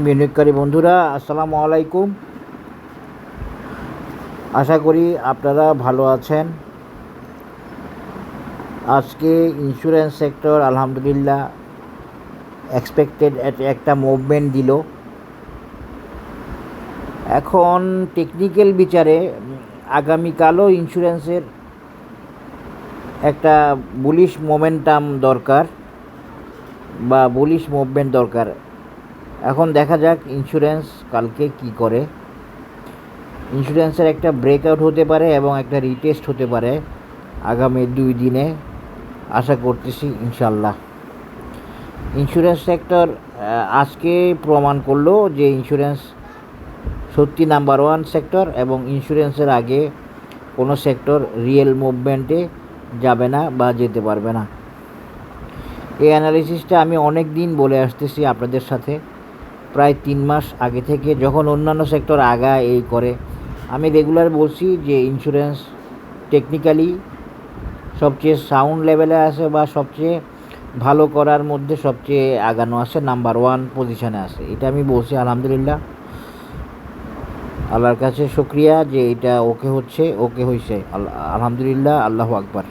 বিনিয়োগকারী বন্ধুরা, আসসালামু আলাইকুম। আশা করি আপনারা ভালো আছেন। আজকে ইন্স্যুরেন্স সেক্টর আলহামদুলিল্লাহ এক্সপেক্টেড একটা মুভমেন্ট দিল। এখন টেকনিক্যাল বিচারে আগামীকালও ইন্স্যুরেন্সের একটা বুলিশ মোমেন্টাম দরকার বা বুলিশ মুভমেন্ট দরকার। এখন দেখা যাক ইন্স্যুরেন্স কালকে কি করে। ইন্স্যুরেন্সের একটা ব্রেকআউট হতে পারে এবং একটা রিটেস্ট হতে পারে আগামী 2 দিনে, আশা করতেছি ইনশাল্লাহ। ইন্স্যুরেন্স সেক্টর আজকে প্রমাণ করলো যে ইন্স্যুরেন্স সত্যি নাম্বার 1 সেক্টর এবং ইন্স্যুরেন্সের আগে কোনো সেক্টর রিয়েল মুভমেন্টে যাবে না বা যেতে পারবে না। এই অ্যানালিসিসটা আমি অনেক দিন বলে আসতেছি আপনাদের সাথে, প্রায় 3 মাস আগে থেকে। যখন অন্যান্য সেক্টর আগায় এই করে, আমি রেগুলার বলছি যে ইন্স্যুরেন্স টেকনিক্যালি সবচেয়ে সাউন্ড লেভেলে আছে বা সবচেয়ে ভালো করার মধ্যে সবচেয়ে আগানো আছে, নাম্বার 1 পজিশনে আছে। এটা আমি বলছি। আলহামদুলিল্লাহ, আল্লাহর কাছে শুকরিয়া যে এটা ওকে হয়েছে। আলহামদুলিল্লাহ, আল্লাহু আকবার।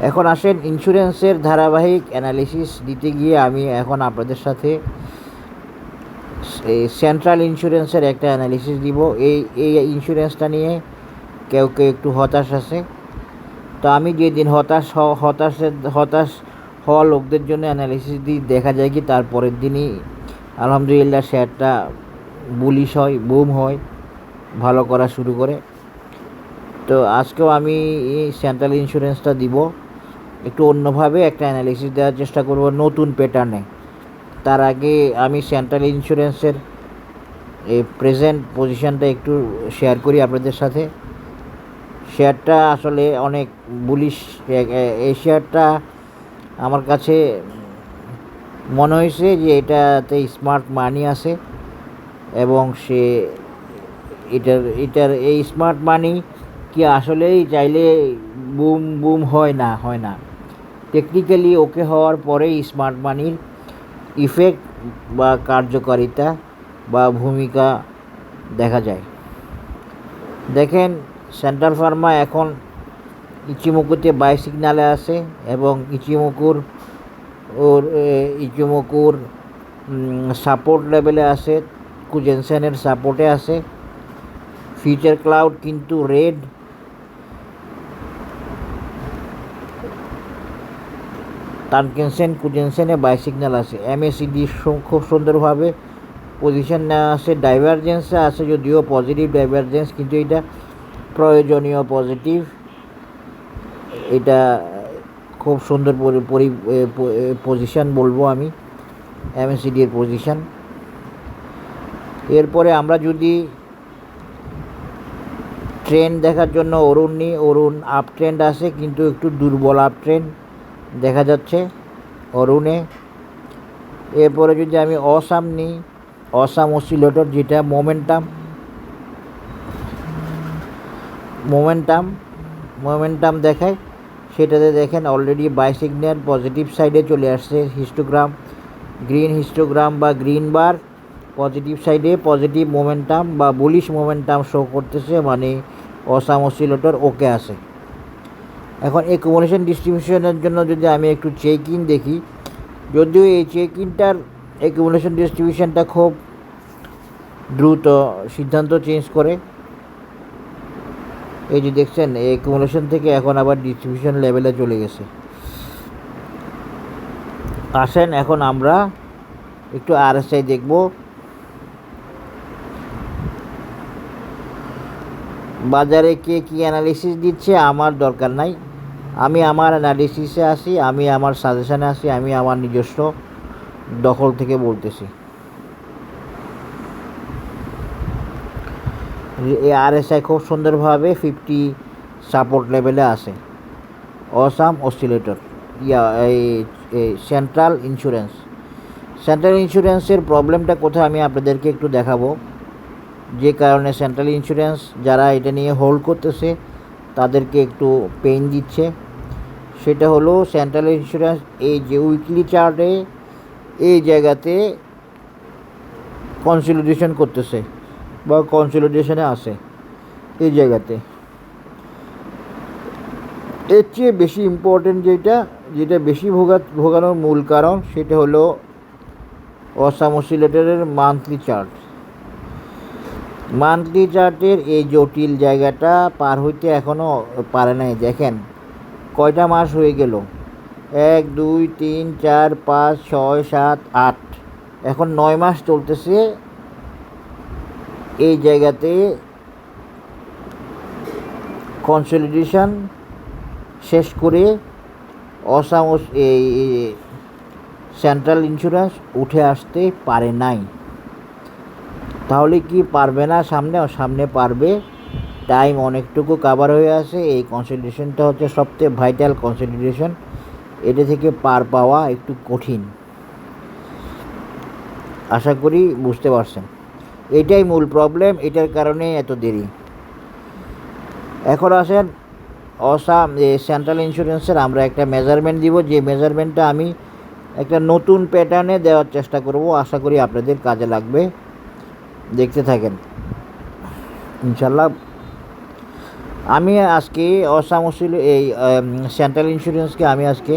এখন আসেন ইন্স্যুরেন্সের ধারাবাহিক অ্যানালিসিস দিতে গিয়ে আমি এখন আপনাদের সাথে সেন্ট্রাল ইন্স্যুরেন্সের একটা অ্যানালিসিস দিব। এই ইন্স্যুরেন্সটা নিয়ে কেউ একটু হতাশ আছে। তো আমি যেদিন হতাশ হওয়া লোকদের জন্য অ্যানালিসিস দিই, দেখা যায় কি তারপরের দিনই আলহামদুলিল্লাহ শেয়ারটা বুলিশ হয়, বুম হয়, ভালো করা শুরু করে। তো আজকেও আমি সেন্ট্রাল ইন্স্যুরেন্সটা দিব, একটু অন্যভাবে একটা অ্যানালিসিস দেওয়ার চেষ্টা করব, নতুন প্যাটার্নে। তার আগে আমি সেন্ট্রাল ইন্স্যুরেন্সের এই প্রেজেন্ট পজিশনটা একটু শেয়ার করি আপনাদের সাথে। শেয়ারটা আসলে অনেক বুলিশ। এই শেয়ারটা আমার কাছে মনে হয়েছে যে এটাতে স্মার্ট মানি আছে এবং এটার এই স্মার্ট মানি কি আসলেই চাইলে বুম হয় না। টেকনিক্যালি ওকে হওয়ার পরেই স্মার্ট মানির ইফেক্ট বা কার্যকারিতা বা ভূমিকা দেখা যায়। দেখেন, সেন্ট্রাল ফার্মা এখন ইচিমোকুতে বাই সিগনালে আছে এবং ইচিমোকুর সাপোর্ট লেভেলে আছে, কুজেনসেনের সাপোর্টে আছে। ফিউচার ক্লাউড কিন্তু রেড। টানকেনসেন কুজেনসেনে বাই সিগন্যাল আছে। এমএসিডি খুব সুন্দরভাবে পজিশন নেওয়া আছে, ডাইভারজেন্সে আছে, যদিও পজিটিভ ডাইভারজেন্স, কিন্তু এটা প্রয়োজনীয় পজিটিভ। এটা খুব সুন্দর পজিশন বলবো আমি, এমএসিডির পজিশন। এরপরে আমরা যদি ট্রেন্ড দেখার জন্য অরুণ আপ ট্রেন্ড আছে, কিন্তু একটু দুর্বল আপ ট্রেন্ড দেখা যাচ্ছে অরুণে। এরপরে যদি আমি অসাম নিই, অসাম অসিলেটর, যেটা মোমেন্টাম দেখায়, সেটাতে দেখেন অলরেডি বাই সিগন্যাল পজিটিভ সাইডে চলে আসছে। গ্রিন হিস্টোগ্রাম বা গ্রিন বার পজিটিভ সাইডে পজিটিভ মোমেন্টাম বা বুলিশ মোমেন্টাম শো করতেছে, মানে অসাম অসিলেটর ওকে আছে। এখন অ্যাকুমুলেশন ডিস্ট্রিবিউশনের জন্য যদি আমি একটু চেক ইন দেখি, যদিও এই চেক ইনটার অ্যাকুমুলেশন ডিস্ট্রিবিউশনটা খুব দ্রুত সিদ্ধান্ত চেঞ্জ করে। এই যে দেখছেন, অ্যাকুমুলেশন থেকে এখন আবার ডিস্ট্রিবিউশন লেভেলে চলে গেছে। আসেন এখন আমরা একটু আরএসআই দেখব। বাজারে কে কী অ্যানালিসিস দিচ্ছে আমার দরকার নাই, আমি আমার অ্যানালিসিসে আসি, আমি আমার সাজেশানে আসি, আমি আমার নিজস্ব দখল থেকে বলতেছি। এই আরএসআই খুব সুন্দরভাবে 50 সাপোর্ট লেভেলে আছে। অসাম অসিলেটর এই সেন্ট্রাল ইন্স্যুরেন্সের প্রবলেমটা কোথায় আমি আপনাদেরকে একটু দেখাবো। যে কারণে সেন্ট্রাল ইন্স্যুরেন্স যারা এটা নিয়ে হোল্ড করতেছে তাদেরকে একটু পেইন দিচ্ছে, সেটা হলো সেন্ট্রাল ইন্স্যুরেন্স এই যে উইকলি চার্টে এই জায়গাতে কনসলিডেশন করতেছে বা কনসলিডেশনে আছে এই জায়গাতে। এর চেয়ে বেশি ইম্পর্টেন্ট যেটা বেশি ভোগানোর মূল কারণ সেটা হলো অসাম অসিলেটরের মান্থলি চার্ট। মান্থলি চার্টের এই জটিল জায়গাটা পার হইতে এখনও পারে নাই। দেখেন কয়টা মাস হয়ে গেল, 1 2 3 4 5 6 7 8, এখন 9 মাস চলতেছে এই জায়গাতে কনসলিডেশন শেষ করে অসাম এই সেন্ট্রাল ইন্স্যুরেন্স উঠে আসতে পারে নাই। তাহলে কি পারবে না? সামনে পারবে। টাইম অনেকটুকু কাভার হয়ে আছে। এই কনসলিডেশনটা হচ্ছে সবচেয়ে ভাইটাল কনসলিডেশন, এটা থেকে পার পাওয়া একটু কঠিন। আশা করি বুঝতে পারছেন, এটাই মূল প্রবলেম, এটার কারণে এত দেরি। এখন আসেন অসাম সেন্ট্রাল ইন্স্যুরেন্সের আমরা একটা মেজারমেন্ট দিব, যে মেজারমেন্টটা আমি একটা নতুন প্যাটার্নে দেওয়ার চেষ্টা করব। আশা করি আপনাদের কাজে লাগবে, দেখতে থাকেন ইনশাল্লাহ। আমি আজকে অসাম এই সেন্ট্রাল ইন্স্যুরেন্সকে আমি আজকে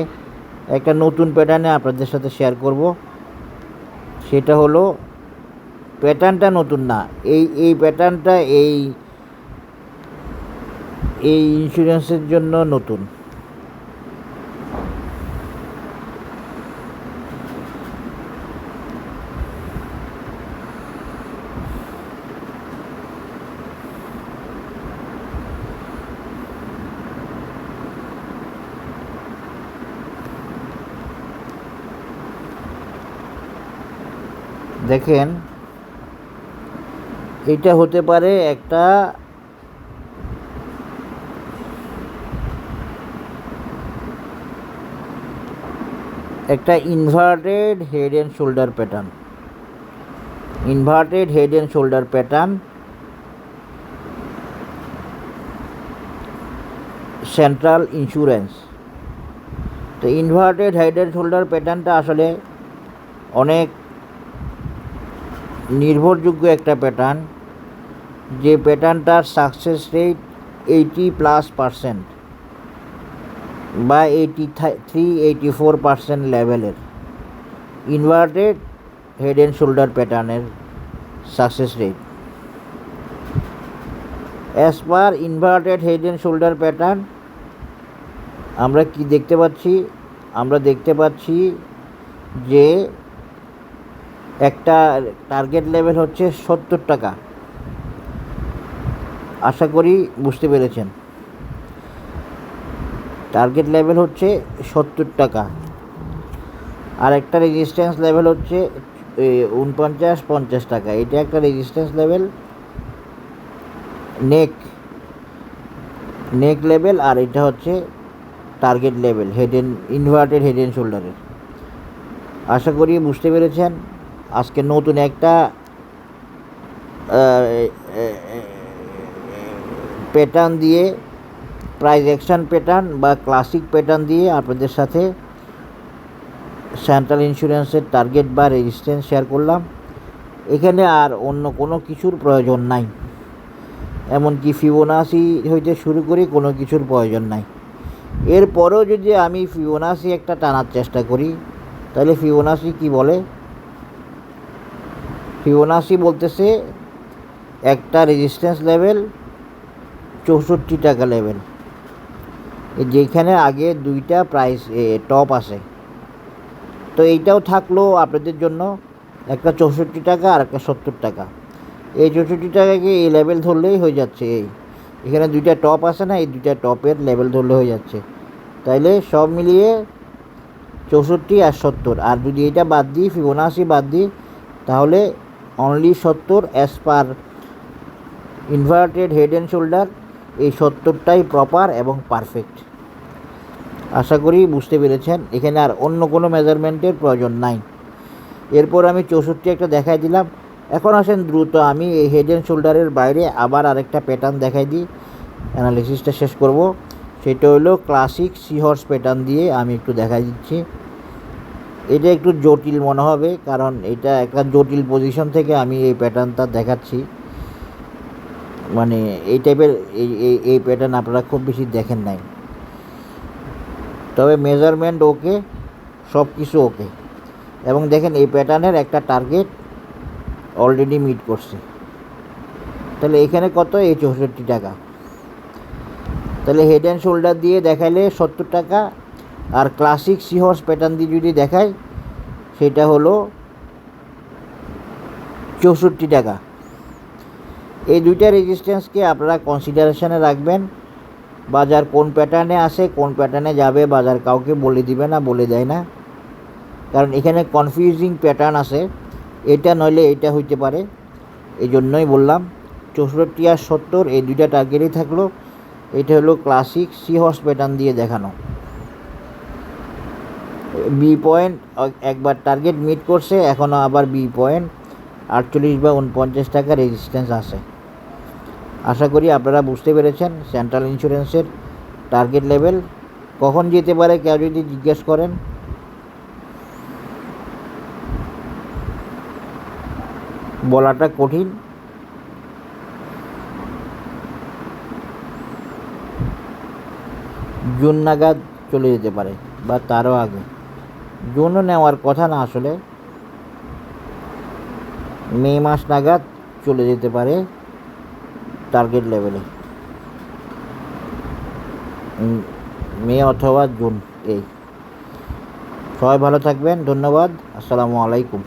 একটা নতুন প্যাটার্নে আপনাদের সাথে শেয়ার করব। সেটা হলো, প্যাটার্নটা নতুন না, এই প্যাটার্নটা এই ইন্স্যুরেন্সের জন্য নতুন। দেখেন এটা হতে পারে একটা inverted head and shoulder pattern. Inverted head and shoulder pattern central insurance. তো ইনভার্টেড হেড অ্যান্ড শোল্ডার প্যাটার্নটা আসলে অনেক নির্ভরযোগ্য একটা প্যাটার্ন, যে প্যাটার্নটার সাকসেস রেট 80+% বা 83-84% লেভেলের। ইনভার্টেড হেড অ্যান্ড শোল্ডার প্যাটার্নের success rate as per inverted head and shoulder pattern আমরা কি দেখতে পাচ্ছি? আমরা দেখতে পাচ্ছি যে একটা টার্গেট লেভেল হচ্ছে 70 টাকা। আশা করি বুঝতে পেরেছেন, টার্গেট লেভেল হচ্ছে 70 টাকা। আর একটা রেজিস্ট্যান্স লেভেল হচ্ছে 49-50 টাকা। এটা একটা রেজিস্ট্যান্স লেভেল, নেক লেভেল, আর এটা হচ্ছে target level inverted head and শোল্ডারের। আশা করি বুঝতে পেরেছেন। আজকে নতুন একটা প্যাটার্ন দিয়ে, প্রাইস অ্যাকশন প্যাটার্ন বা ক্লাসিক প্যাটার্ন দিয়ে আপনাদের সাথে সেন্ট্রাল ইন্স্যুরেন্সের টার্গেট বা রেজিস্ট্যান্স শেয়ার করলাম। এখানে আর অন্য কোনো কিছুর প্রয়োজন নাই, এমনকি ফিবোনাসি হইতে শুরু করে কোনো কিছুর প্রয়োজন নাই। এরপরেও যদি আমি ফিবোনাসি একটা টানার চেষ্টা করি, তাহলে ফিবোনাসি কি বলে? ফিবোনাসি বলতেছে একটা রেজিস্ট্যান্স লেভেল 64 টাকা লেভেল, যেখানে আগে দুইটা প্রাইস টপ আছে। তো এইটাও থাকলো আপনাদের জন্য, একটা 64 টাকা আর একটা 70 টাকা। এই 64 টাকাকে এই লেভেল ধরলেই হয়ে যাচ্ছে। এখানে দুইটা টপ আছে না, এই দুইটা টপের লেভেল ধরলে হয়ে যাচ্ছে। তাইলে সব মিলিয়ে 64 আর 70, আর যদি এটা বাদ দিই, ফিবোনাসি বাদ দিই, তাহলে only 70 as per inverted head and shoulder. এই 70টাই প্রপার এবং পারফেক্ট। আশা করি বুঝতে পেরেছেন, এখানে আর অন্য কোনো মেজারমেন্টের প্রয়োজন নাই। এরপর আমি 64 একটা দেখাই দিলাম। এখন আসেন দ্রুত আমি এই হেড অ্যান্ড শোল্ডারের বাইরে আবার আরেকটা প্যাটার্ন দেখাই দিই, অ্যানালিসিসটা শেষ করব। সেটা হলো ক্লাসিক সি হর্স প্যাটার্ন দিয়ে আমি একটু দেখাই দিচ্ছি। এটা একটু জটিল মনে হবে, কারণ এটা একটা জটিল পজিশন থেকে আমি এই প্যাটার্নটা দেখাচ্ছি। মানে এই টাইপের এই প্যাটার্ন আপনারা খুব বেশি দেখেন নাই। তবে মেজারমেন্ট ওকে, সব কিছু ওকে। এবং দেখেন এই প্যাটার্নের একটা টার্গেট অলরেডি মিট করছে। তাহলে এখানে কত? এই 64 টাকা। তাহলে হেড অ্যান্ড শোল্ডার দিয়ে দেখাইলে 70 টাকা, আর ক্লাসিক সি হর্স প্যাটার্ন দিয়ে যদি দেখায় সেটা হলো 64 টাকা। এই দুইটা রেজিস্ট্যান্সকে আপনারা কনসিডারেশনে রাখবেন। বাজার কোন প্যাটার্নে আসে, কোন প্যাটার্নে যাবে, বাজার কাউকে বলে দিবে না, বলে দেয় না। কারণ এখানে কনফিউজিং প্যাটার্ন আছে, এটা নইলে এটা হইতে পারে। এই জন্যই বললাম 64 আর 70 এই দুইটা টার্গেটই থাকলো। এটা হলো ক্লাসিক সি হর্স প্যাটার্ন দিয়ে দেখানো। বি পয়েন্ট একবার টার্গেট মিট করছে, এখনও আবার বি পয়েন্ট 48 বা 49 টাকা রেজিস্ট্যান্স আছে। আশা করি আপনারা বুঝতে পেরেছেন সেন্ট্রাল ইন্স্যুরেন্সের টার্গেট লেভেল কখন যেতে পারে। কেউ যদি জিজ্ঞেস করেন, বলাটা কঠিন। জুন নাগাদ চলে যেতে পারে বা তারও আগে। জুনও নেওয়ার কথা না, আসলে মে মাস নাগাদ চলে যেতে পারে টার্গেট লেভেলে। মে অথবা জুন। এই সবাই ভালো থাকবেন, ধন্যবাদ, আসসালামু আলাইকুম।